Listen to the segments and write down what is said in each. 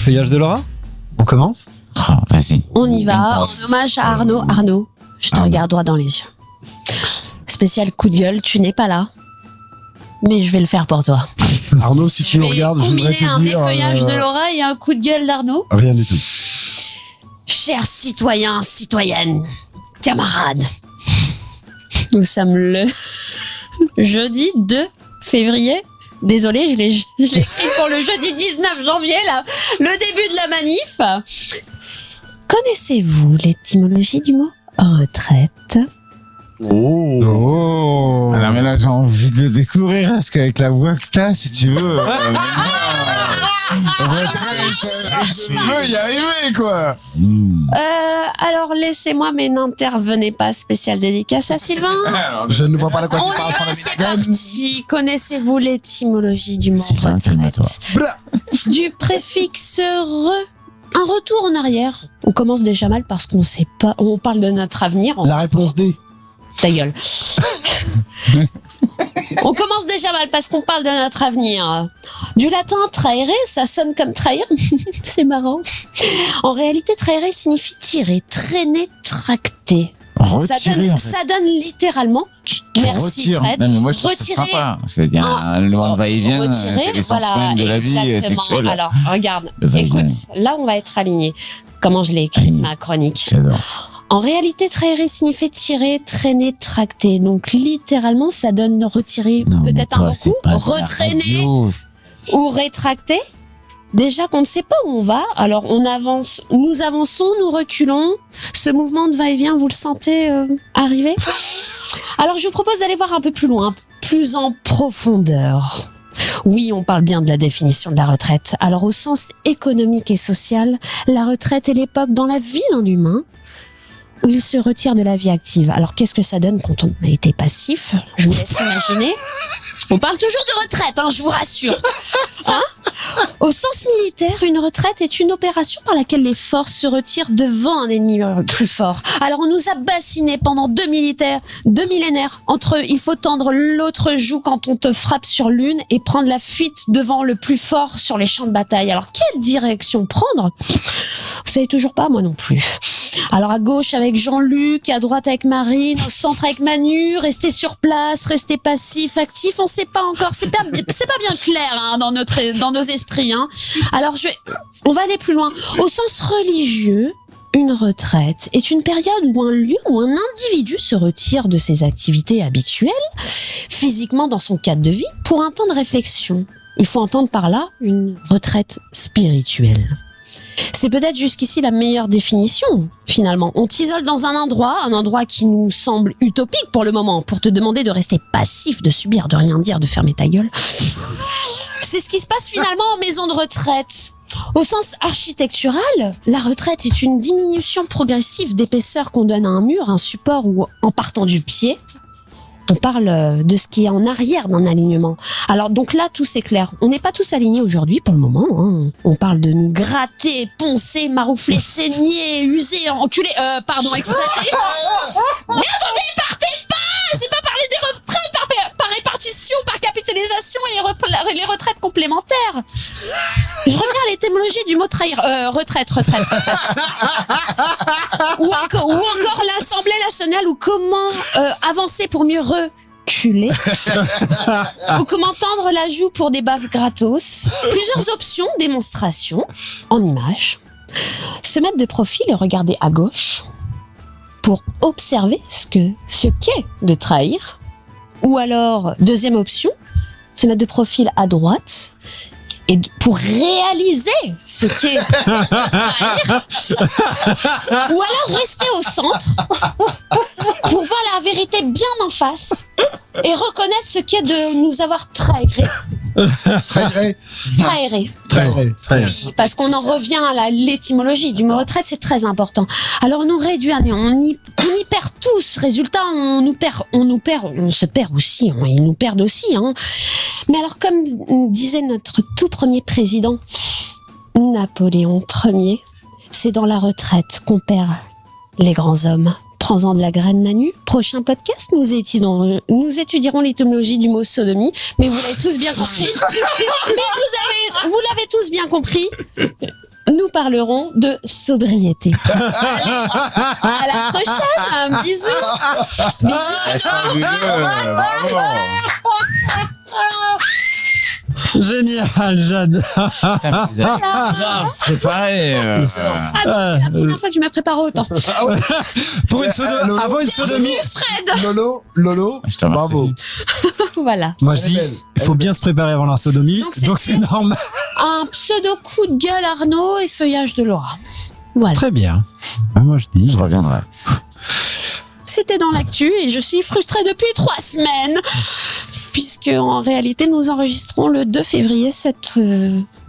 feuillage de Laura ? On commence ? Vas-y. On y va, en hommage à Arnaud. Arnaud, je te regarde droit dans les yeux. Spécial coup de gueule, tu n'es pas là. Mais je vais le faire pour toi. Arnaud, si tu nous regardes, je voudrais te dire... Combiner un effeuillage de Laura et un coup de gueule d'Arnaud. Rien du tout. Chers citoyens, citoyennes, camarades, nous sommes le jeudi 2 février. Désolée, je l'ai écrit pour le jeudi 19 janvier, là, le début de la manif. Connaissez-vous l'étymologie du mot retraite ? Oh. Alors mais là j'ai envie de découvrir parce qu'avec la voix que t'as, si tu veux, tu veux y arriver quoi. Alors laissez-moi, mais n'intervenez pas. Spécial dédicace à Sylvain. Je ne vois pas de quoi On tu parles. y va, c'est parti. Connaissez-vous l'étymologie du mot Sylvain, calme-toi. retraite ? Du préfixe re. Un retour en arrière. On commence déjà mal parce qu'on sait pas. On parle de notre avenir. La réponse D. Ta gueule. On commence déjà mal parce qu'on parle de notre avenir. Du latin trahere, ça sonne comme trahir. C'est marrant. En réalité, trahere signifie tirer, traîner, tracter. Retirer en fait. Ça donne littéralement. Tu Merci, retires. Fred. Non mais moi je trouve ça Retirer sympa parce qu'il y a un loin de va-et-vient, Retirer, c'est l'essence voilà, même de la vie exactement. sexuelle. Alors, regarde, Le va-et-vient. écoute, là on va être aligné. Comment je l'ai écrit, Aligné. ma chronique. J'adore. En réalité, trahérer signifie tirer, traîner, tracter. Donc littéralement, ça donne retirer Non, mais peut-être toi, un c'est coup, pas de la retraîner radio. ou rétracter. Déjà qu'on ne sait pas où on va, alors on avance, nous avançons, nous reculons. Ce mouvement de va-et-vient, vous le sentez arriver ? Alors je vous propose d'aller voir un peu plus loin, plus en profondeur. Oui, on parle bien de la définition de la retraite. Alors au sens économique et social, la retraite est l'époque dans la vie d'un humain où il se retire de la vie active. Alors qu'est-ce que ça donne quand on a été passif ? Je vous laisse imaginer. On parle toujours de retraite, hein, je vous rassure. Hein ? Au sens militaire, une retraite est une opération par laquelle les forces se retirent devant un ennemi plus fort. Alors on nous a bassinés pendant deux millénaires entre il faut tendre l'autre joue quand on te frappe sur l'une et prendre la fuite devant le plus fort sur les champs de bataille. Alors quelle direction prendre ? Vous savez toujours pas, moi non plus. Alors à gauche avec Jean-Luc, à droite avec Marine, au centre avec Manu, rester sur place, rester passif, actif, on sait pas encore, c'est pas bien clair hein, dans nos esprits. Hein. Alors on va aller plus loin. Au sens religieux, une retraite est une période où un lieu ou un individu se retire de ses activités habituelles, physiquement dans son cadre de vie, pour un temps de réflexion. Il faut entendre par là une retraite spirituelle. C'est peut-être jusqu'ici la meilleure définition, finalement. On t'isole dans un endroit qui nous semble utopique pour le moment, pour te demander de rester passif, de subir, de rien dire, de fermer ta gueule. C'est ce qui se passe finalement en maison de retraite. Au sens architectural, la retraite est une diminution progressive d'épaisseur qu'on donne à un mur, un support ou en partant du pied. On parle de ce qui est en arrière d'un alignement. Alors donc là, tout c'est clair. On n'est pas tous alignés aujourd'hui pour le moment. Hein. On parle de nous gratter, poncer, maroufler, saigner, user, enculer, exploiter. Mais attendez, partez pas ! J'ai pas parlé des retraites par répartition, par capitalisation et les retraites complémentaires. Je reviens à l'étymologie du mot trahir. Retraite. ou encore l'Assemblée nationale, ou comment avancer pour mieux reculer. Ou comment tendre la joue pour des baffes gratos. Plusieurs options, démonstration, en images. Se mettre de profil et regarder à gauche pour observer ce qu'est de trahir. Ou alors, deuxième option, se mettre de profil à droite et pour réaliser ce qu'est trahir. Ou alors rester au centre pour voir la vérité bien en face et reconnaître ce qu'est de nous avoir trahiré. Oui, parce qu'on en revient à l'étymologie du mot retraite, c'est très important. Alors on nous réduit à néant, on y perd tous. Résultat, on se perd aussi, ils nous perdent aussi. Hein. Mais alors, comme disait notre tout premier président, Napoléon Ier, c'est dans la retraite qu'on perd les grands hommes. Prends-en de la graine, Manu. Prochain podcast, nous étudierons l'étymologie du mot sodomie, mais vous l'avez tous bien compris. Vous l'avez tous bien compris. parlerons de sobriété. À la prochaine, un bisou. Bisous. Génial, j'adore. Putain, vous avez grave préparé. Ah non, c'est la première fois que je me prépare autant. Pour une sodomie, avant une sodomie. Fred. Lolo, Je te remercie. bravo. Voilà. Moi, je Elle est dis, belle. il faut bien se préparer avant la sodomie, Donc, c'est normal. Un pseudo coup de gueule Arnaud et feuillage de Laura. Voilà. Très bien. Moi, je dis. Je reviendrai. C'était dans l'actu et je suis frustrée depuis 3 semaines. Puisque en réalité, nous enregistrons le 2 février cette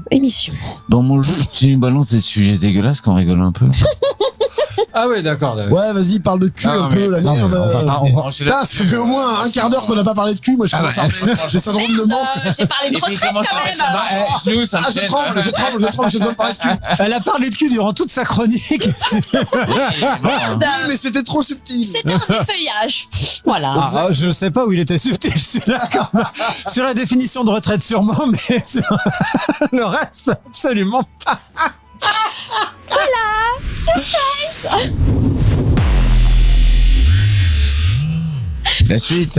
émission. Dans mon jeu, tu nous balances des sujets dégueulasses qu'on rigole un peu. Ah oui, d'accord. Ouais, vas-y, parle de cul Non, un mais- peu, la non, mais merde. on va- Putain, ça fait au moins un quart d'heure qu'on n'a pas parlé de cul. Moi, je commence à j'ai syndrome de manque. J'ai parlé de Et puis retraite comment ça quand va même. ça va genoux, ça me Ah, je gêne. tremble, j'ai besoin de parler de cul. Elle a parlé de cul durant toute sa chronique. Mais c'était trop subtil. C'était un défeuillage. Voilà. Ah, je sais pas où il était subtil, celui-là, quand même. Sur la définition de retraite, sûrement, mais sur le reste, absolument pas. Surprise. La suite.